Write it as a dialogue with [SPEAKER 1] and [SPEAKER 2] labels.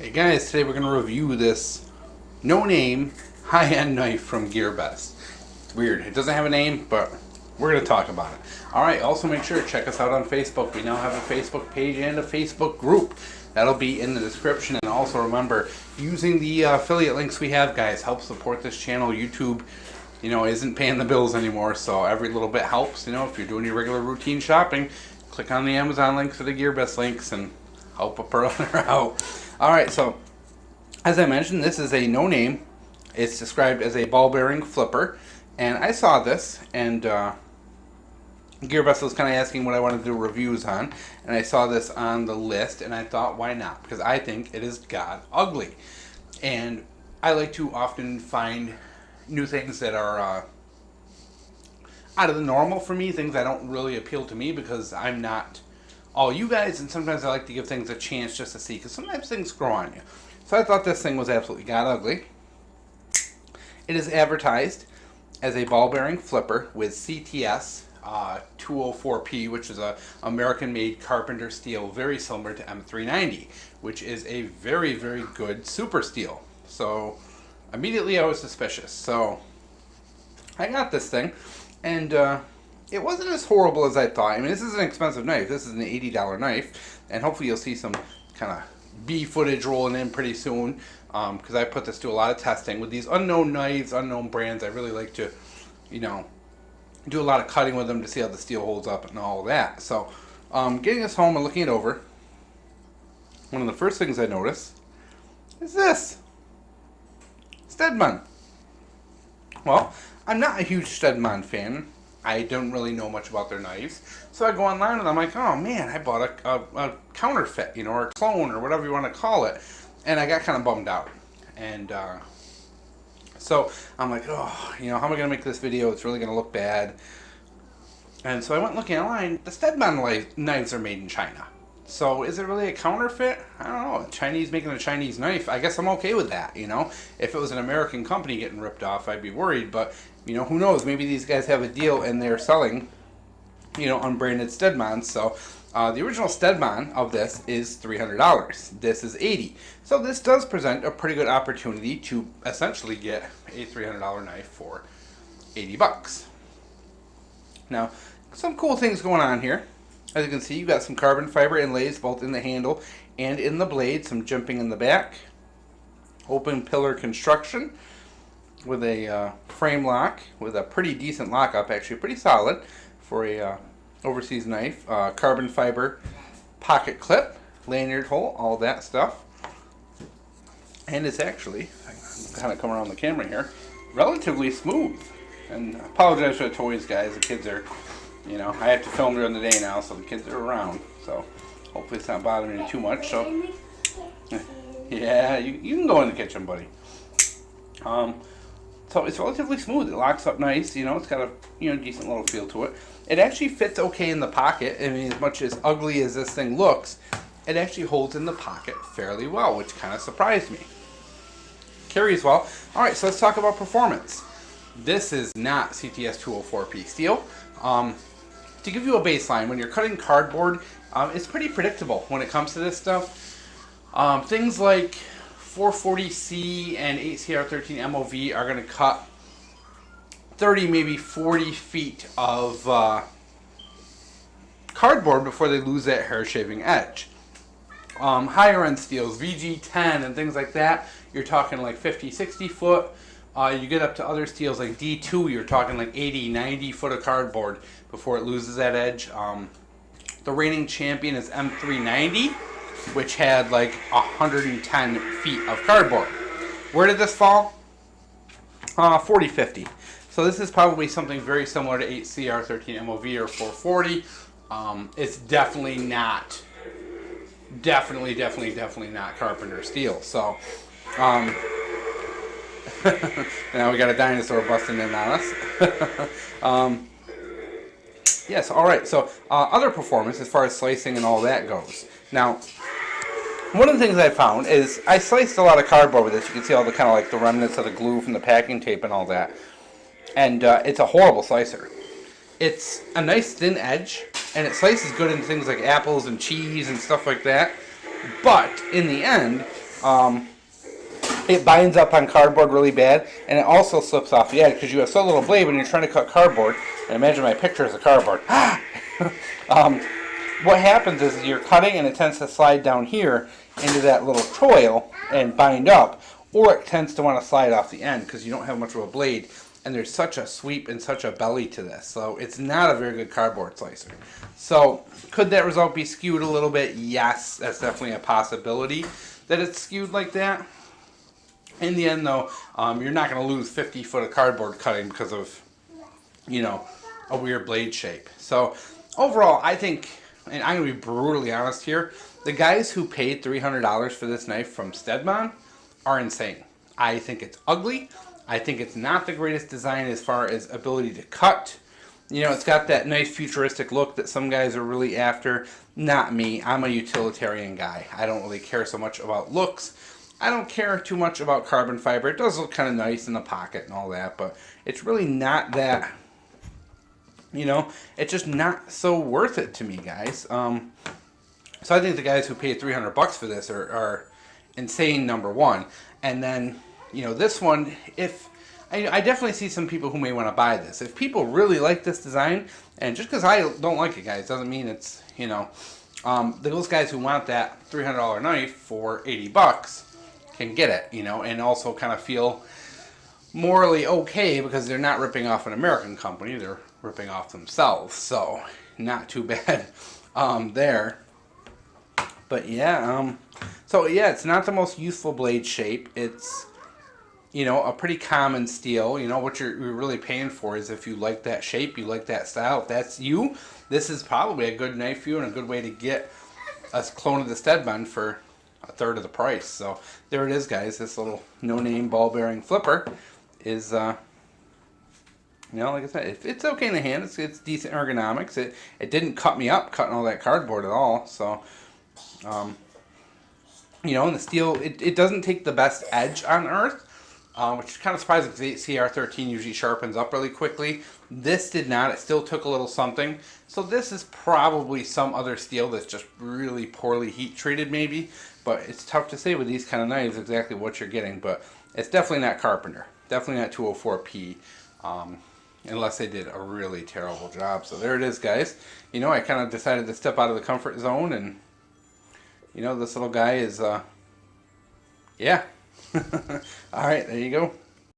[SPEAKER 1] Hey guys, today we're going to review this no-name high-end knife from GearBest. It's weird. It doesn't have a name, but we're going to talk about it. Alright, also make sure to check us out on Facebook. We now have a Facebook page and a Facebook group. That'll be in the description. And also remember, using the affiliate links we have, guys, help support this channel. YouTube, isn't paying the bills anymore, so every little bit helps. If you're doing your regular routine shopping, click on the Amazon links or the GearBest links and help a brother out. Alright, so as I mentioned, this is a no-name. It's described as a ball bearing flipper, and I saw this, and GearBest was kind of asking what I wanted to do reviews on, and I saw this on the list, and I thought, why not? Because I think it is god ugly, and I like to often find new things that are out of the normal for me, things that don't really appeal to me because I'm not all you guys, and sometimes I like to give things a chance just to see, because sometimes things grow on you. So I thought this thing was absolutely god ugly. It is advertised as a ball bearing flipper with CTS 204P, which is a American-made carpenter steel, very similar to M390, which is a very, very good super steel. So immediately I was suspicious. So I got this thing, and it wasn't as horrible as I thought. I mean, this is an expensive knife. This is an $80 knife, and hopefully you'll see some kind of B footage rolling in pretty soon, because I put this to a lot of testing. With these unknown knives, unknown brands, I really like to, do a lot of cutting with them to see how the steel holds up and all of that. So, getting this home and looking it over, one of the first things I noticed is this. Stedman. Well, I'm not a huge Stedman fan. I don't really know much about their knives. So I go online and I'm like, oh man, I bought a counterfeit, or a clone, or whatever you want to call it. And I got kind of bummed out. And so I'm like, oh, how am I going to make this video? It's really going to look bad. And so I went looking online. The Stedman knives are made in China. So is it really a counterfeit? I don't know. Chinese making a Chinese knife. I guess I'm okay with that, If it was an American company getting ripped off, I'd be worried. But, who knows? Maybe these guys have a deal and they're selling, unbranded Stedmans. So the original Stedman of this is $300. This is $80. So this does present a pretty good opportunity to essentially get a $300 knife for $80. Now, some cool things going on here. As you can see, you've got some carbon fiber inlays both in the handle and in the blade, some jimping in the back. Open pillar construction with a frame lock with a pretty decent lockup, actually pretty solid for a overseas knife. Carbon fiber pocket clip, lanyard hole, all that stuff. And it's actually, I'm kind of coming around the camera here, relatively smooth. And I apologize for the toys, guys. The kids are, I have to film during the day now, so the kids are around. So hopefully it's not bothering you too much. So yeah, you can go in the kitchen, buddy. So it's relatively smooth. It locks up nice. It's got a decent little feel to it. It actually fits okay in the pocket. I mean, as much as ugly as this thing looks, it actually holds in the pocket fairly well, which kind of surprised me. Carries well. All right, so let's talk about performance. This is not CTS 204P steel. To give you a baseline, when you're cutting cardboard, it's pretty predictable when it comes to this stuff. Things like 440C and 8CR13 MOV are going to cut 30, maybe 40 feet of cardboard before they lose that hair shaving edge. Higher end steels, VG10 and things like that, you're talking like 50, 60 foot. You get up to other steels like D2, you're talking like 80, 90 foot of cardboard before it loses that edge. The reigning champion is M390, which had like 110 feet of cardboard. Where did this fall? 40, 50. So this is probably something very similar to 8CR13 MOV or 440. It's definitely not, definitely not carpenter steel. So, now we got a dinosaur busting in on us. Yes, alright, so other performance as far as slicing and all that goes. Now, one of the things I found is I sliced a lot of cardboard with this. You can see all the kind of like the remnants of the glue from the packing tape and all that. And it's a horrible slicer. It's a nice thin edge, and it slices good into things like apples and cheese and stuff like that. But in the end, It binds up on cardboard really bad, and it also slips off the edge because you have so little blade when you're trying to cut cardboard. And imagine my picture as a cardboard. What happens is you're cutting and it tends to slide down here into that little choil and bind up, or it tends to want to slide off the end because you don't have much of a blade, and there's such a sweep and such a belly to this, so it's not a very good cardboard slicer. So could that result be skewed a little bit? Yes, that's definitely a possibility that it's skewed like that. In the end, though, you're not going to lose 50 foot of cardboard cutting because of, a weird blade shape. So overall, I think, and I'm going to be brutally honest here, the guys who paid $300 for this knife from Stedman are insane. I think it's ugly. I think it's not the greatest design as far as ability to cut. It's got that nice futuristic look that some guys are really after. Not me. I'm a utilitarian guy. I don't really care so much about looks. I don't care too much about carbon fiber. It does look kind of nice in the pocket and all that, but it's really not that, it's just not so worth it to me, guys. So I think the guys who paid $300 for this are insane, number one. And then, this one, if I definitely see some people who may want to buy this. If people really like this design, and just because I don't like it, guys, doesn't mean it's, those guys who want that $300 knife for $80 can get it, and also kind of feel morally okay because they're not ripping off an American company, they're ripping off themselves. So not too bad there. But yeah, it's not the most useful blade shape. It's a pretty common steel. What you're really paying for is if you like that shape, you like that style. If that's you, this is probably a good knife for you and a good way to get a clone of the Stedman for a third of the price. So there it is, guys. This little no-name ball bearing flipper is like I said, it's okay in the hand. It's decent ergonomics. It didn't cut me up cutting all that cardboard at all. So and the steel, it doesn't take the best edge on earth, which is kind of surprising because the CR13 usually sharpens up really quickly. This did not. It still took a little something. So this is probably some other steel that's just really poorly heat treated maybe. But it's tough to say with these kind of knives exactly what you're getting. But it's definitely not Carpenter. Definitely not 204P. Unless they did a really terrible job. So there it is, guys. I kind of decided to step out of the comfort zone. And, this little guy is, yeah. All right, there you go.